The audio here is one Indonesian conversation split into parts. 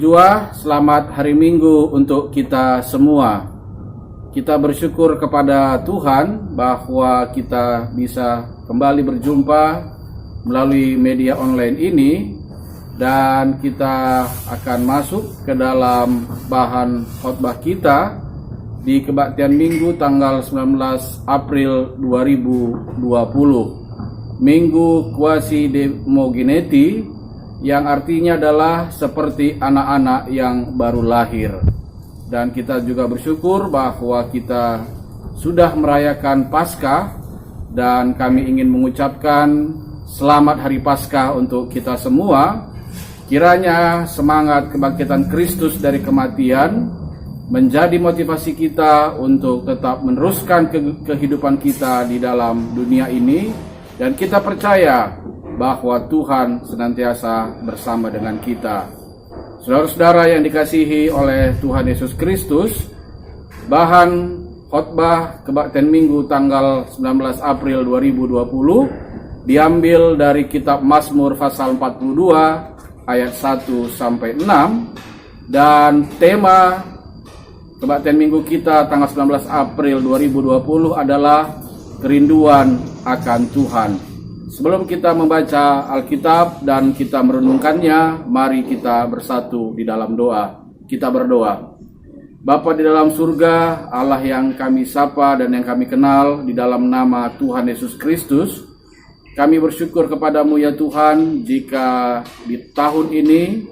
Berjua, selamat hari Minggu untuk kita semua. Kita bersyukur kepada Tuhan bahwa kita bisa kembali berjumpa melalui media online ini, dan kita akan masuk ke dalam bahan khotbah kita di kebaktian Minggu tanggal 19 April 2020. Minggu Quasi-Demogeniti, yang artinya adalah seperti anak-anak yang baru lahir. Dan kita juga bersyukur bahwa kita sudah merayakan Paskah, dan kami ingin mengucapkan selamat hari Paskah untuk kita semua. Kiranya semangat kebangkitan Kristus dari kematian menjadi motivasi kita untuk tetap meneruskan kehidupan kita di dalam dunia ini, dan kita percaya bahwa Tuhan senantiasa bersama dengan kita. Saudara-saudara yang dikasihi oleh Tuhan Yesus Kristus, bahan khotbah kebaktian Minggu tanggal 19 April 2020 diambil dari kitab Mazmur pasal 42 ayat 1 sampai 6, dan tema kebaktian Minggu kita tanggal 19 April 2020 adalah kerinduan akan Tuhan. Sebelum kita membaca Alkitab dan kita merenungkannya, mari kita bersatu di dalam doa. Kita berdoa. Bapa di dalam surga, Allah yang kami sapa dan yang kami kenal, di dalam nama Tuhan Yesus Kristus, kami bersyukur kepadamu ya Tuhan, jika di tahun ini,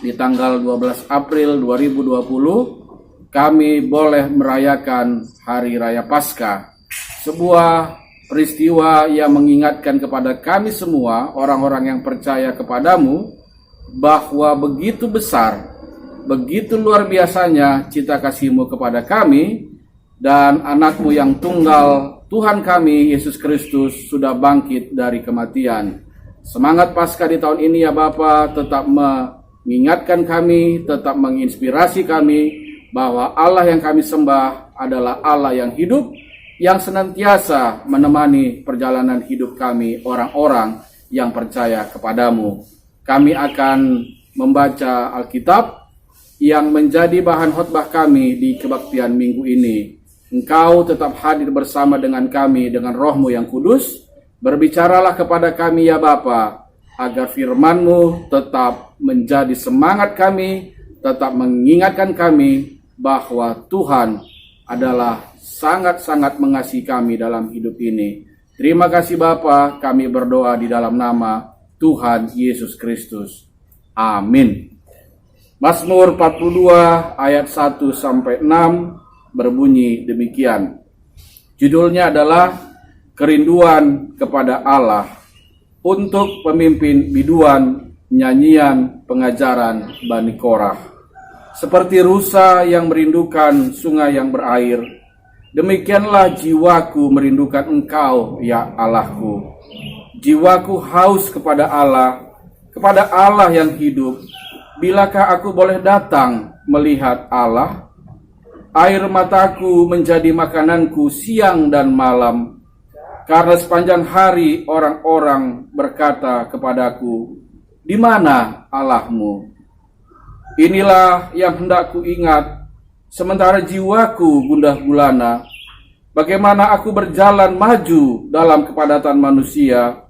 di tanggal 12 April 2020, kami boleh merayakan Hari Raya Paskah. Sebuah peristiwa yang mengingatkan kepada kami semua, orang-orang yang percaya kepadamu, bahwa begitu besar, begitu luar biasanya cinta kasih-Mu kepada kami, dan anak-Mu yang tunggal, Tuhan kami, Yesus Kristus, sudah bangkit dari kematian. Semangat Paskah di tahun ini ya Bapa, tetap mengingatkan kami, tetap menginspirasi kami, bahwa Allah yang kami sembah adalah Allah yang hidup, yang senantiasa menemani perjalanan hidup kami, orang-orang yang percaya kepadamu. Kami akan membaca Alkitab yang menjadi bahan khotbah kami di kebaktian Minggu ini. Engkau tetap hadir bersama dengan kami dengan Roh-Mu yang kudus. Berbicaralah kepada kami ya Bapa, agar firman-Mu tetap menjadi semangat kami, tetap mengingatkan kami bahwa Tuhan adalah sangat-sangat mengasihi kami dalam hidup ini. Terima kasih Bapa, kami berdoa di dalam nama Tuhan Yesus Kristus. Amin. Mazmur 42 ayat 1 sampai 6 berbunyi demikian. Judulnya adalah Kerinduan kepada Allah, untuk pemimpin biduan nyanyian pengajaran Bani Korah. Seperti rusa yang merindukan sungai yang berair, demikianlah jiwaku merindukan Engkau, ya Allahku. Jiwaku haus kepada Allah yang hidup. Bilakah aku boleh datang melihat Allah? Air mataku menjadi makananku siang dan malam, karena sepanjang hari orang-orang berkata kepadaku, di mana Allahmu? Inilah yang hendak ku ingat, sementara jiwaku gundah gulana. Bagaimana aku berjalan maju dalam kepadatan manusia,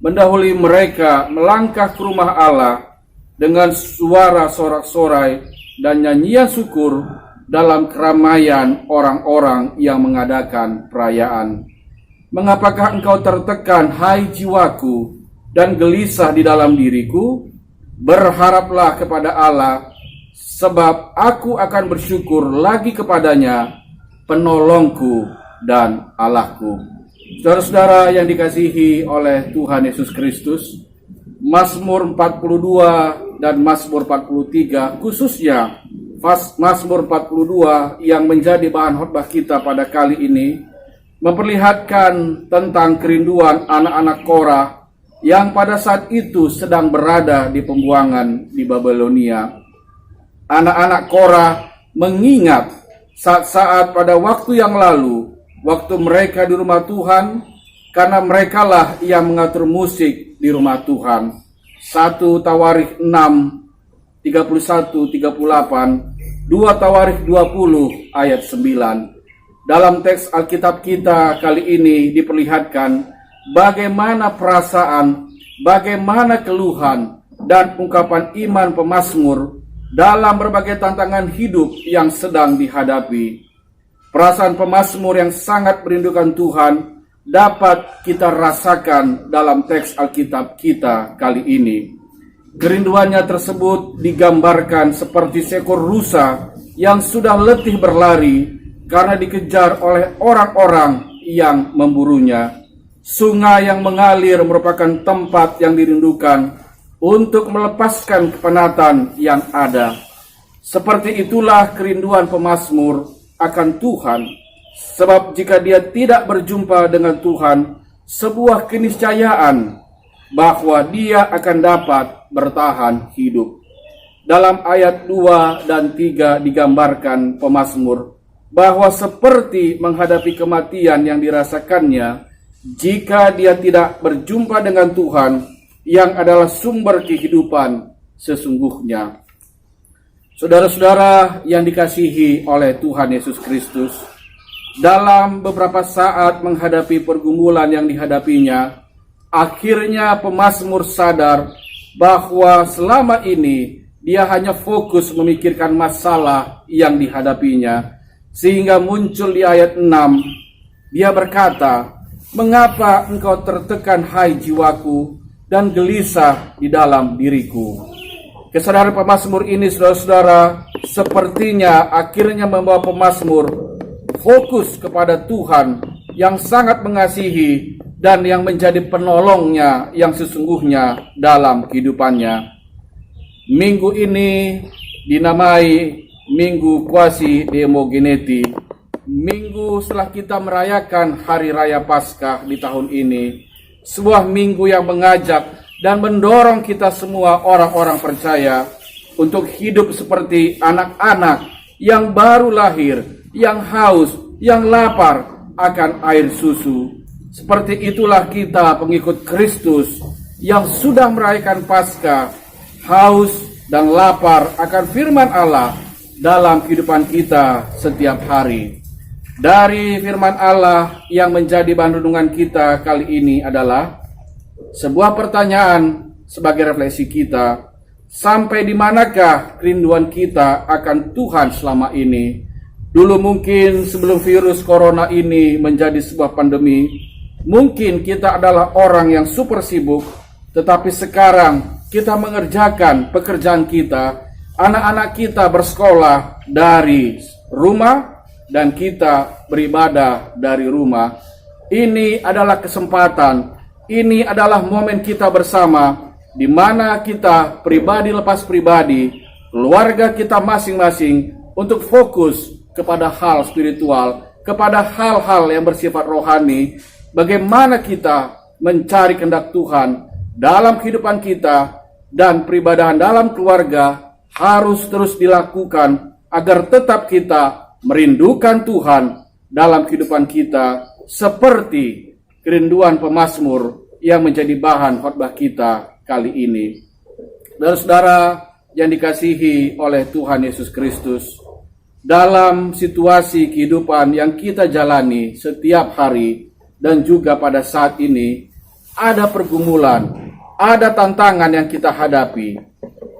mendahului mereka melangkah ke rumah Allah dengan suara sorak-sorai dan nyanyian syukur dalam keramaian orang-orang yang mengadakan perayaan. Mengapakah engkau tertekan, hai jiwaku, dan gelisah di dalam diriku? Berharaplah kepada Allah, sebab aku akan bersyukur lagi kepadanya, penolongku dan Allahku. Saudara-saudara yang dikasihi oleh Tuhan Yesus Kristus, Mazmur 42 dan Mazmur 43, khususnya Mazmur 42 yang menjadi bahan khotbah kita pada kali ini, memperlihatkan tentang kerinduan anak-anak Korah yang pada saat itu sedang berada di pembuangan di Babilonia. Anak-anak Korah mengingat saat-saat pada waktu yang lalu, waktu mereka di rumah Tuhan, karena merekalah yang mengatur musik di rumah Tuhan. 1 Tawarikh 6 31, 38, 2 Tawarikh 20 ayat 9. Dalam teks Alkitab kita kali ini diperlihatkan bagaimana perasaan, bagaimana keluhan dan ungkapan iman pemazmur dalam berbagai tantangan hidup yang sedang dihadapi. Perasaan pemazmur yang sangat merindukan Tuhan dapat kita rasakan dalam teks Alkitab kita kali ini. Kerinduannya tersebut digambarkan seperti seekor rusa yang sudah letih berlari karena dikejar oleh orang-orang yang memburunya. Sungai yang mengalir merupakan tempat yang dirindukan untuk melepaskan kepenatan yang ada. Seperti itulah kerinduan pemazmur akan Tuhan. Sebab jika dia tidak berjumpa dengan Tuhan, sebuah keniscayaan bahwa dia akan dapat bertahan hidup. Dalam ayat 2 dan 3 digambarkan pemazmur bahwa seperti menghadapi kematian yang dirasakannya jika dia tidak berjumpa dengan Tuhan yang adalah sumber kehidupan sesungguhnya. Saudara-saudara yang dikasihi oleh Tuhan Yesus Kristus, dalam beberapa saat menghadapi pergumulan yang dihadapinya, akhirnya pemazmur sadar bahwa selama ini dia hanya fokus memikirkan masalah yang dihadapinya. Sehingga muncul di ayat 6, dia berkata, "Mengapa engkau tertekan hai jiwaku dan gelisah di dalam diriku?" Kesadaran pemazmur ini, saudara-saudara, sepertinya akhirnya membawa pemazmur fokus kepada Tuhan yang sangat mengasihi dan yang menjadi penolongnya yang sesungguhnya dalam kehidupannya. Minggu ini dinamai Minggu Quasi Demogeniti. Minggu setelah kita merayakan Hari Raya Paskah di tahun ini. Sebuah minggu yang mengajak dan mendorong kita semua orang-orang percaya untuk hidup seperti anak-anak yang baru lahir, yang haus, yang lapar akan air susu. Seperti itulah kita pengikut Kristus yang sudah merayakan Paskah, haus dan lapar akan firman Allah dalam kehidupan kita setiap hari. Dari firman Allah yang menjadi bahan renungan kita kali ini adalah sebuah pertanyaan sebagai refleksi kita. Sampai di manakah kerinduan kita akan Tuhan selama ini? Dulu mungkin sebelum virus corona ini menjadi sebuah pandemi, mungkin kita adalah orang yang super sibuk, tetapi sekarang kita mengerjakan pekerjaan kita. Anak-anak kita bersekolah dari rumah dan kita beribadah dari rumah. Ini adalah kesempatan, ini adalah momen kita bersama, di mana kita pribadi lepas pribadi, keluarga kita masing-masing untuk fokus kepada hal spiritual, kepada hal-hal yang bersifat rohani. Bagaimana kita mencari kehendak Tuhan dalam kehidupan kita dan peribadahan dalam keluarga harus terus dilakukan agar tetap kita merindukan Tuhan dalam kehidupan kita seperti kerinduan pemazmur yang menjadi bahan khotbah kita kali ini. Saudara-saudara yang dikasihi oleh Tuhan Yesus Kristus, dalam situasi kehidupan yang kita jalani setiap hari dan juga pada saat ini, ada pergumulan, ada tantangan yang kita hadapi.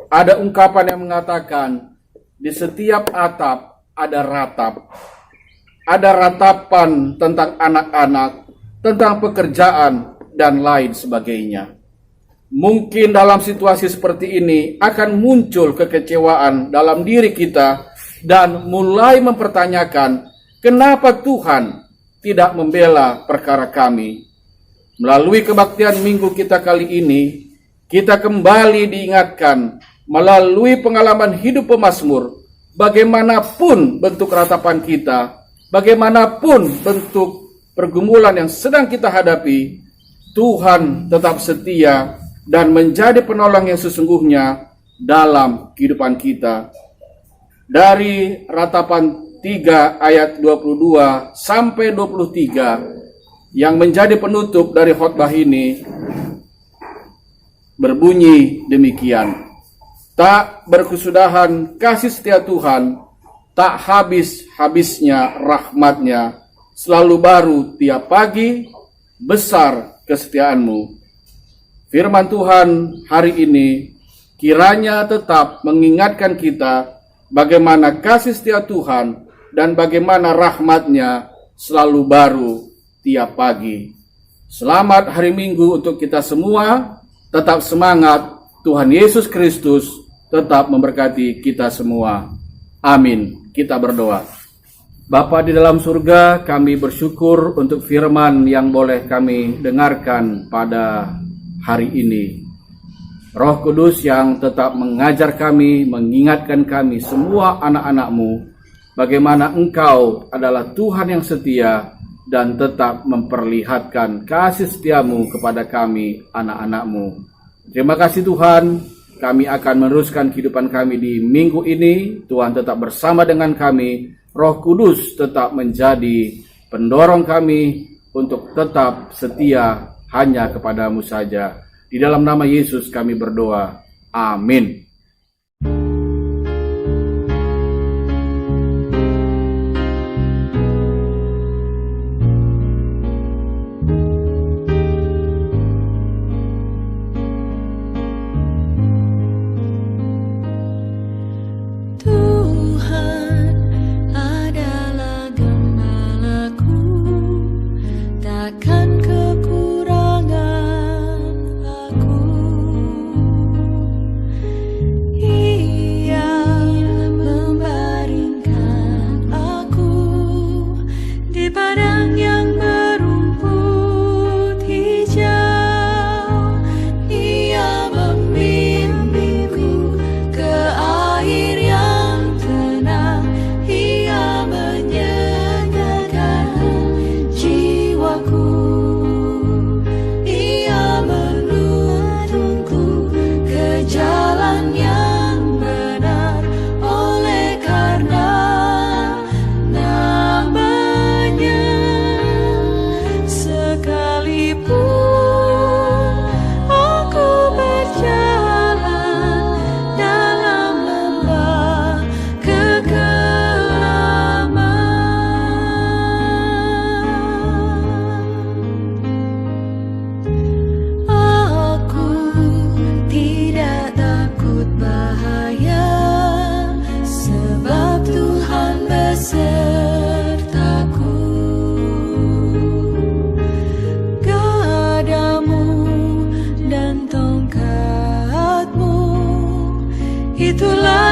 Ada ungkapan yang mengatakan, di setiap atap ada ratap. Ada ratapan tentang anak-anak, tentang pekerjaan, dan lain sebagainya. Mungkin dalam situasi seperti ini akan muncul kekecewaan dalam diri kita dan mulai mempertanyakan, kenapa Tuhan tidak membela perkara kami? Melalui kebaktian minggu kita kali ini, kita kembali diingatkan melalui pengalaman hidup pemazmur, bagaimanapun bentuk ratapan kita, bagaimanapun bentuk pergumulan yang sedang kita hadapi, Tuhan tetap setia dan menjadi penolong yang sesungguhnya dalam kehidupan kita. Dari ratapan 3 ayat 22 sampai 23 yang menjadi penutup dari khotbah ini berbunyi demikian. Tak berkesudahan kasih setia Tuhan, tak habis-habisnya rahmat-Nya, selalu baru tiap pagi, besar kesetiaan-Mu. Firman Tuhan hari ini kiranya tetap mengingatkan kita bagaimana kasih setia Tuhan dan bagaimana rahmat-Nya selalu baru tiap pagi. Selamat hari Minggu untuk kita semua, tetap semangat, Tuhan Yesus Kristus tetap memberkati kita semua. Amin. Kita berdoa. Bapa di dalam surga, kami bersyukur untuk firman yang boleh kami dengarkan pada hari ini. Roh Kudus yang tetap mengajar kami, mengingatkan kami semua anak-anak-Mu, bagaimana Engkau adalah Tuhan yang setia dan tetap memperlihatkan kasih setia-Mu kepada kami, anak-anak-Mu. Terima kasih Tuhan. Kami akan meneruskan kehidupan kami di minggu ini. Tuhan tetap bersama dengan kami. Roh Kudus tetap menjadi pendorong kami untuk tetap setia hanya kepadamu saja. Di dalam nama Yesus kami berdoa. Amin. Itulah